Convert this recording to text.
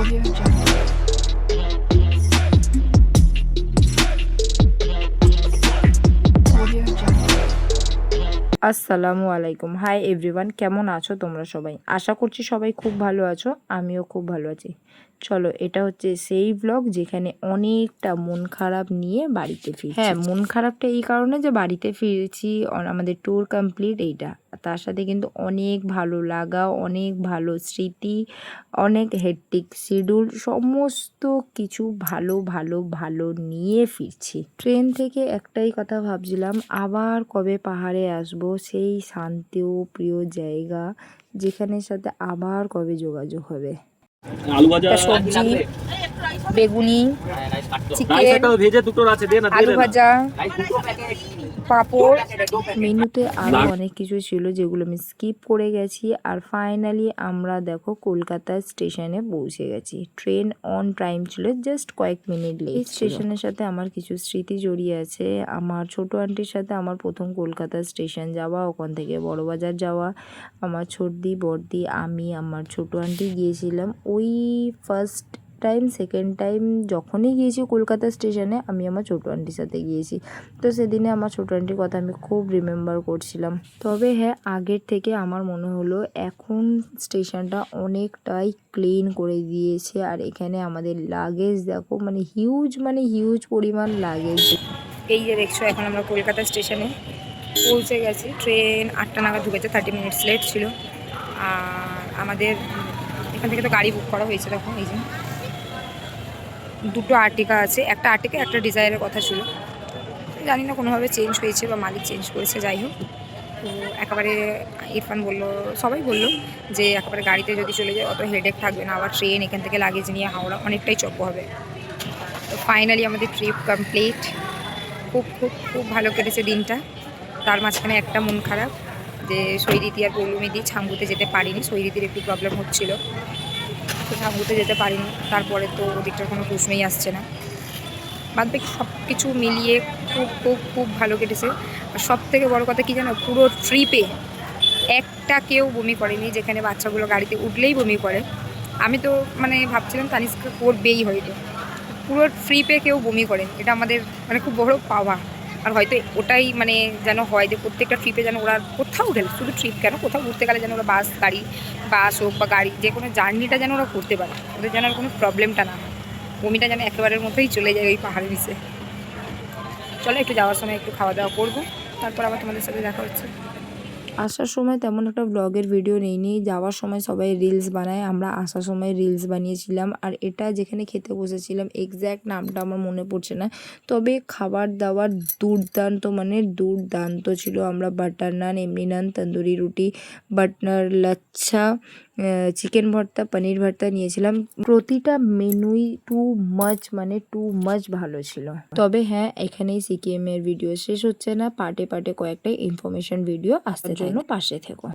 Audio Jungle. Audio Jungle. আসসালামু আলাইকুম। Hi everyone, কেমন আছো তোমরা সবাই? আশা করছি সবাই খুব ভালো আছো, আমিও খুব ভালো আছি। চলো, এটা হচ্ছে সেই ব্লগ যেখানে অনেকটা মন খারাপ নিয়ে বাড়িতে ফিরছি। হ্যাঁ, মন খারাপটা এই কারণে যে বাড়িতে ফিরেছি, আমাদের ট্যুর কমপ্লিট এইটা, তার সাথে কিন্তু অনেক ভালো লাগা, অনেক ভালো স্মৃতি, অনেক হেক্টিক শিডিউল, সমস্ত কিছু ভালো ভালো ভালো নিয়ে ফিরছি। ট্রেন থেকে একটাই কথা ভাবছিলাম, আবার কবে পাহাড়ে আসবো, সেই শান্তি ও প্রিয় জায়গা যেখানের সাথে আবার কবে যোগাযোগ হবে। আলু ভাজা সবজি, বেগুনি, রাইস চিকেন, একটা ভেজে দুটো আছে, দে না, আলু দিয়ে দে না। ভাজা, পাঁপড়। মেনুতে আরও অনেক কিছু ছিল যেগুলো আমি স্কিপ করে গেছি। আর ফাইনালি আমরা দেখো কলকাতা স্টেশনে পৌঁছে গেছি। ট্রেন অন টাইম ছিল, জাস্ট কয়েক মিনিট লেট। এই স্টেশনের সাথে আমার কিছু স্মৃতি জড়িয়ে আছে। আমার ছোট আন্টির সাথে আমার প্রথম কলকাতা স্টেশন যাওয়া, ওখান থেকে বড়বাজার যাওয়া, আমার ছোটদি বড়দি আমি আমার ছোট আন্টি গিয়েছিলাম। ওই ফার্স্ট টাইম সেকেন্ড টাইম যখনই গিয়েছি কলকাতা স্টেশনে, আমি আমার ছোটো আন্টির সাথে গিয়েছি। তো সেদিনে আমার ছোটো আন্টির কথা আমি খুব রিমেম্বার করছিলাম। তবে হ্যাঁ, আগের থেকে আমার মনে হলো এখন স্টেশনটা অনেকটাই ক্লিন করে দিয়েছে। আর এখানে আমাদের লাগেজ দেখো, মানে হিউজ পরিমাণ লাগেজ। এই যে দেখছো, এখন আমরা কলকাতা স্টেশনে পৌঁছে গেছি। ট্রেন 8টা নাগাদ ঢুকেছে, 30 মিনিটস লেট ছিল। আর আমাদের এখান থেকে তো গাড়ি বুক করা হয়েছে। তখন এই যে দুটো আর্টিকা আছে, একটা আর্টিকা একটা ডিজায়ারের কথা ছিল, জানি না কোনোভাবে চেঞ্জ হয়েছে বা মালিক চেঞ্জ করেছে, যাই হোক। তো একেবারে ইরফান বললো, সবাই বললো যে একেবারে গাড়িতে যদি চলে যায় অত হেডেক থাকবে না, আবার ট্রেন এখান থেকে লাগেজ নিয়ে হাওড়া অনেকটাই চপ্প হবে। তো ফাইনালি আমাদের ট্রিপ কমপ্লিট। খুব খুব খুব ভালো কেটেছে দিনটা। তার মাঝখানে একটা মন খারাপ যে সৈরীতি আর পৌলমীদি ছাঙ্গুতে যেতে পারিনি। সৈরীতির একটু প্রবলেম হচ্ছিল, তো ছাঙ্গুতে যেতে পারিনি। তারপরে তো ওদিকটার কোনো প্রশ্নই আসছে না। বাদ বাকি সব কিছু মিলিয়ে খুব খুব খুব ভালো কেটেছে। আর সব থেকে বড়ো কথা কী জানো, পুরো ট্রিপে একটা কেউ বমি করেনি। যেখানে বাচ্চাগুলো গাড়িতে উঠলেই বমি করে, আমি তো ভাবছিলাম তানিস্কা করবেই হয়তো। পুরো ট্রিপে কেউ বমি করেনি, এটা আমাদের খুব বড় পাওয়া। আর হয়তো ওটাই যেন হয় যে প্রত্যেকটা ট্রিপে যেন ওরা কোথাও উঠে, শুধু ট্রিপ কেন, কোথাও ঘুরতে গেলে যেন ওরা বাস হোক বা গাড়ি, যে কোনো জার্নিটা যেন ওরা করতে পারে, ওদের যেন আর কোনো প্রবলেমটা না হয়। বমিটা যেন একেবারের মধ্যেই চলে যায় ওই পাহাড়ের নিচে। চলো একটু যাওয়ার সময় একটু খাওয়া দাওয়া করবো, তারপর আবার তোমাদের সাথে দেখা হচ্ছে। আসার সময় তেমন একটা ব্লগের ভিডিও নেইনি, যাওয়ার সময় সবাই রিলস বানায়, আমরা আসার সময় রিলস বানিয়েছিলাম। আর এটা যেখানে খেতে বসেছিলাম, এক্স্যাক্ট নামটা আমার মনে পড়ছে না, তবে খাবার দাবার দুর্দান্ত, দুর্দান্ত ছিল। আমরা বাটার নান, এমনি নান, তন্দুরি রুটি, বাটার লাচ্ছা, চিকেন ভর্তা, পনির ভর্তা নিয়েছিলাম। প্রতিটা মেনুই টু মাচ ভালো ছিল। তবে হ্যাঁ, এখানেই সিকিএম এর ভিডিও শেষ হচ্ছে না, পার্টে পার্টে কয়েকটা ইনফরমেশন ভিডিও আসতে জন্য পাশে থেকো।